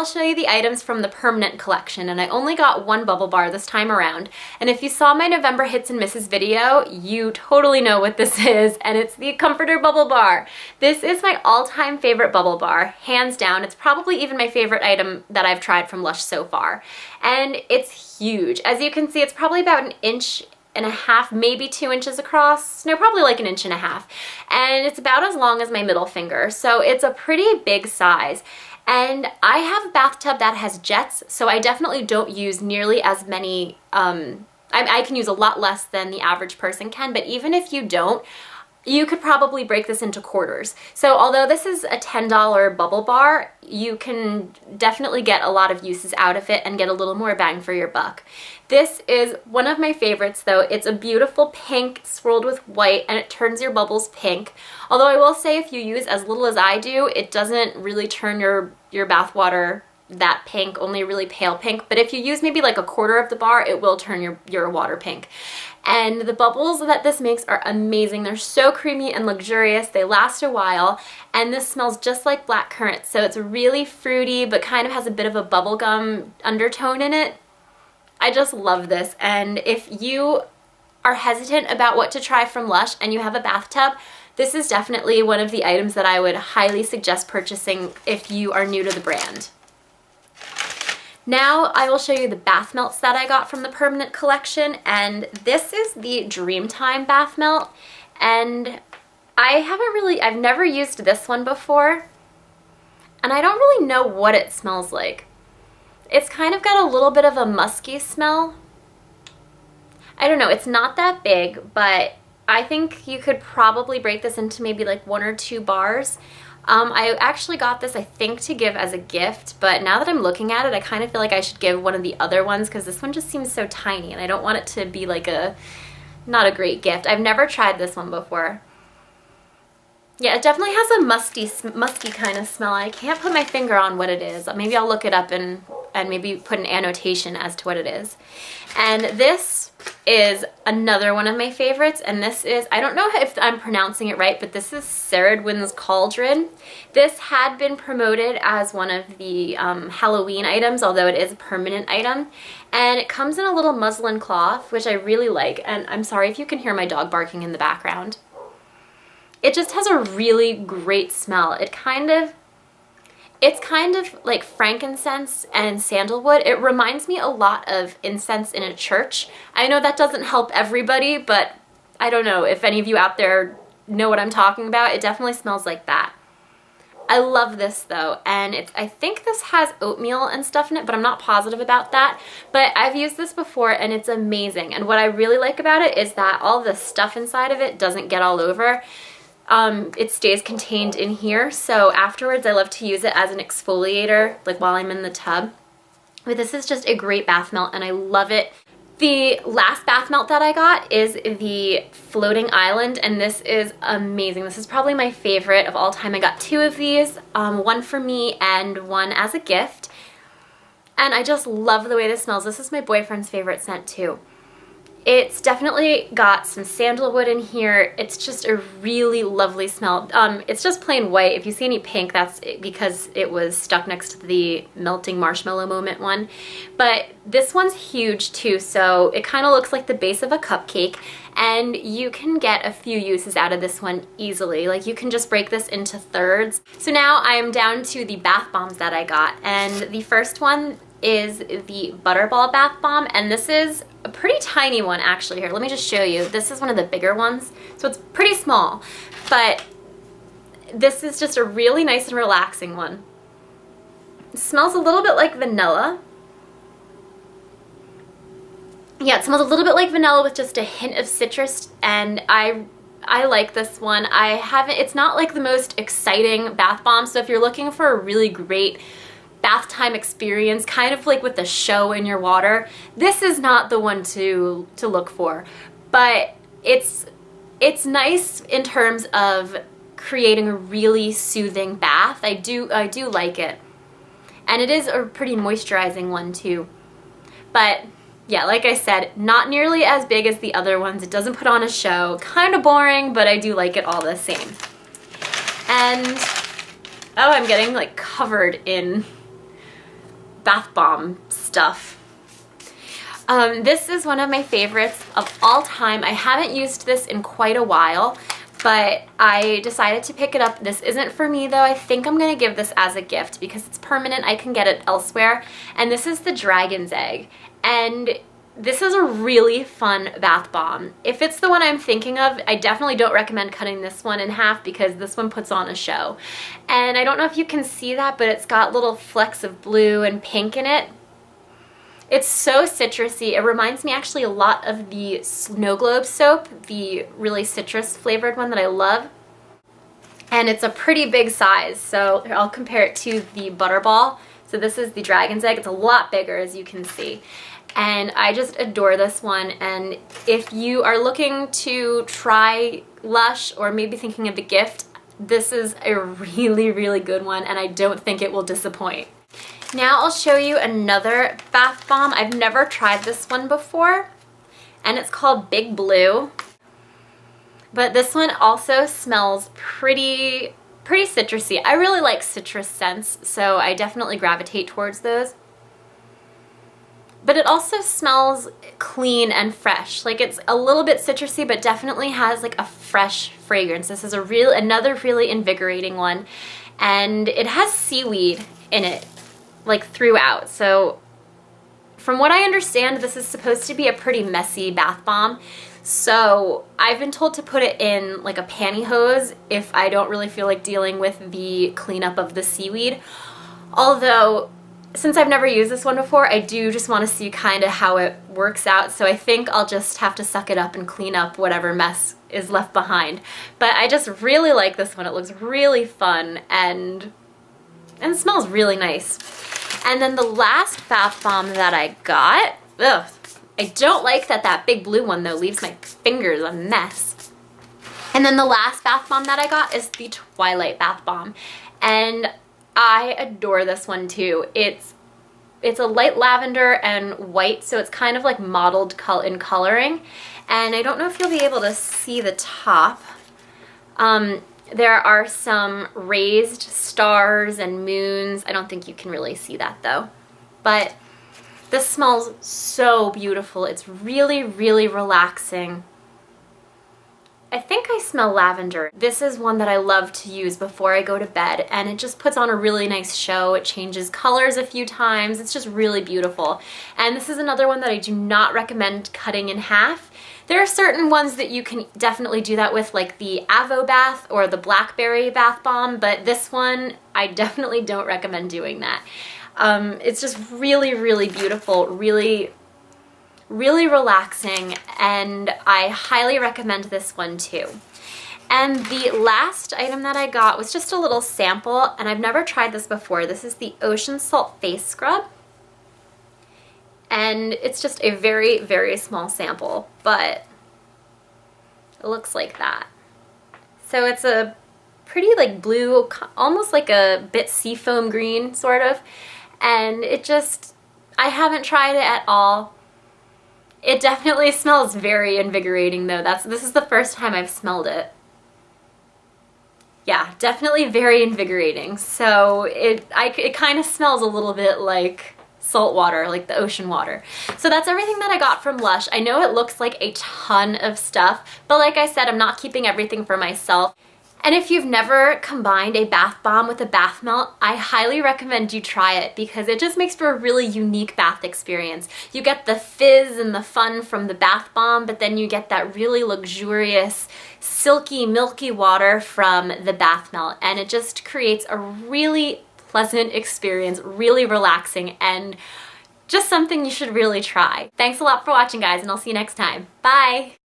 show you the items from the permanent collection, and I only got one bubble bar this time around. And if you saw my November hits and misses video, you totally know what this is, and it's the Comforter Bubble Bar. This is my all-time favorite bubble bar, hands down. It's probably even my favorite item that I've tried from Lush so far. And it's huge. As you can see, it's probably about 1.5 inches, maybe 2 inches across. No, probably like 1.5 inches. And it's about as long as my middle finger. So it's a pretty big size. And I have a bathtub that has jets, so I definitely don't use nearly as many, I can use a lot less than the average person can, but even if you don't, you could probably break this into quarters. So although this is a $10 bubble bar, you can definitely get a lot of uses out of it and get a little more bang for your buck. This is one of my favorites though. It's a beautiful pink swirled with white, and it turns your bubbles pink. Although I will say if you use as little as I do, it doesn't really turn your bath water that pink, only really pale pink. But if you use maybe like 1/4 of the bar, it will turn your water pink. And the bubbles that this makes are amazing. They're so creamy and luxurious. They last a while, and this smells just like black currant. So it's really fruity, but kind of has a bit of a bubblegum undertone in it. I just love this. And if you are hesitant about what to try from Lush and you have a bathtub, this is definitely one of the items that I would highly suggest purchasing if you are new to the brand. Now I will show you the bath melts that I got from the permanent collection, and this is the Dreamtime bath melt, and I've never used this one before, and I don't really know what it smells like. It's kind of got a little bit of a musky smell. I don't know, it's not that big, but I think you could probably break this into maybe like 1 or 2 bars. I actually got this, I think, to give as a gift, but now that I'm looking at it, I kind of feel like I should give one of the other ones because this one just seems so tiny and I don't want it to be like not a great gift. I've never tried this one before. Yeah, it definitely has a musky kind of smell. I can't put my finger on what it is. Maybe I'll look it up and maybe put an annotation as to what it is. And this is another one of my favorites, and this is, I don't know if I'm pronouncing it right, but this is Ceridwen's Cauldron. This had been promoted as one of the Halloween items, although it is a permanent item. And it comes in a little muslin cloth, which I really like, and I'm sorry if you can hear my dog barking in the background. It just has a really great smell. It's kind of like frankincense and sandalwood. It reminds me a lot of incense in a church. I know that doesn't help everybody, but I don't know if any of you out there know what I'm talking about. It definitely smells like that. I love this though, and I think this has oatmeal and stuff in it, but I'm not positive about that. But I've used this before and it's amazing. And what I really like about it is that all the stuff inside of it doesn't get all over. It stays contained in here, so afterwards I love to use it as an exfoliator, like while I'm in the tub. But this is just a great bath melt and I love it. The last bath melt that I got is the Floating Island, and this is amazing. This is probably my favorite of all time. I got 2 of these, one for me and one as a gift. And I just love the way this smells. This is my boyfriend's favorite scent too. It's definitely got some sandalwood in here. It's just a really lovely smell. It's just plain white. If you see any pink, that's because it was stuck next to the melting marshmallow moment one. But this one's huge too, so it kind of looks like the base of a cupcake, and you can get a few uses out of this one easily. Like you can just break this into thirds. So now I'm down to the bath bombs that I got, and the first one is the Butterball bath bomb, and this is a pretty tiny one actually. Here, let me just show you. This is one of the bigger ones, so it's pretty small, but this is just a really nice and relaxing one. It smells a little bit like vanilla. Yeah, it smells a little bit like vanilla with just a hint of citrus, and I like this one. It's not like the most exciting bath bomb, so if you're looking for a really great bath time experience, kind of like with the show in your water, this is not the one to look for. But it's nice in terms of creating a really soothing bath. I do like it. And it is a pretty moisturizing one too. But yeah, like I said, not nearly as big as the other ones. It doesn't put on a show. Kind of boring, but I do like it all the same. And oh, I'm getting like covered in bath bomb stuff. This is one of my favorites of all time. I haven't used this in quite a while, but I decided to pick it up. This isn't for me though. I think I'm gonna give this as a gift because it's permanent. I can get it elsewhere. And this is the Dragon's Egg. And this is a really fun bath bomb. If it's the one I'm thinking of, I definitely don't recommend cutting this one in half because this one puts on a show. And I don't know if you can see that, but it's got little flecks of blue and pink in it. It's so citrusy. It reminds me actually a lot of the Snow Globe soap, the really citrus flavored one that I love. And it's a pretty big size, so I'll compare it to the Butterball. So this is the Dragon's Egg. It's a lot bigger, as you can see. And I just adore this one. And if you are looking to try Lush or maybe thinking of a gift, this is a really, really good one, and I don't think it will disappoint. Now I'll show you another bath bomb. I've never tried this one before, and it's called Big Blue. But this one also smells pretty citrusy. I really like citrus scents, so I definitely gravitate towards those. But it also smells clean and fresh. Like, it's a little bit citrusy, but definitely has like a fresh fragrance. This is another really invigorating one, and it has seaweed in it, like throughout. So from what I understand, this is supposed to be a pretty messy bath bomb. So I've been told to put it in like a pantyhose if I don't really feel like dealing with the cleanup of the seaweed. Although, since I've never used this one before, I do just want to see kind of how it works out. So I think I'll just have to suck it up and clean up whatever mess is left behind. But I just really like this one. It looks really fun and it smells really nice. And then the last bath bomb that I got, I don't like that Big Blue one though leaves my fingers a mess. And then the last bath bomb that I got is the Twilight bath bomb. And I adore this one too. It's a light lavender and white, so it's kind of like mottled in coloring. And I don't know if you'll be able to see the top. There are some raised stars and moons. I don't think you can really see that though. But this smells so beautiful. It's really, really relaxing. I think I smell lavender. This is one that I love to use before I go to bed, and it just puts on a really nice show. It changes colors a few times. It's just really beautiful. And this is another one that I do not recommend cutting in half. There are certain ones that you can definitely do that with, like the Avo Bath or the Blackberry Bath Bomb, but this one, I definitely don't recommend doing that. It's just really, really beautiful, really relaxing, and I highly recommend this one too. And the last item that I got was just a little sample, and I've never tried this before. This is the Ocean Salt Face Scrub. And it's just a very, very small sample, but it looks like that. So it's a pretty like blue, almost like a bit seafoam green sort of. And it just, I haven't tried it at all. It definitely smells very invigorating though. This is the first time I've smelled it. Yeah, definitely very invigorating. So it kind of smells a little bit like salt water, like the ocean water. So that's everything that I got from Lush. I know it looks like a ton of stuff, but like I said, I'm not keeping everything for myself. And if you've never combined a bath bomb with a bath melt, I highly recommend you try it because it just makes for a really unique bath experience. You get the fizz and the fun from the bath bomb, but then you get that really luxurious, silky, milky water from the bath melt, and it just creates a really pleasant experience, really relaxing, and just something you should really try. Thanks a lot for watching, guys, and I'll see you next time. Bye!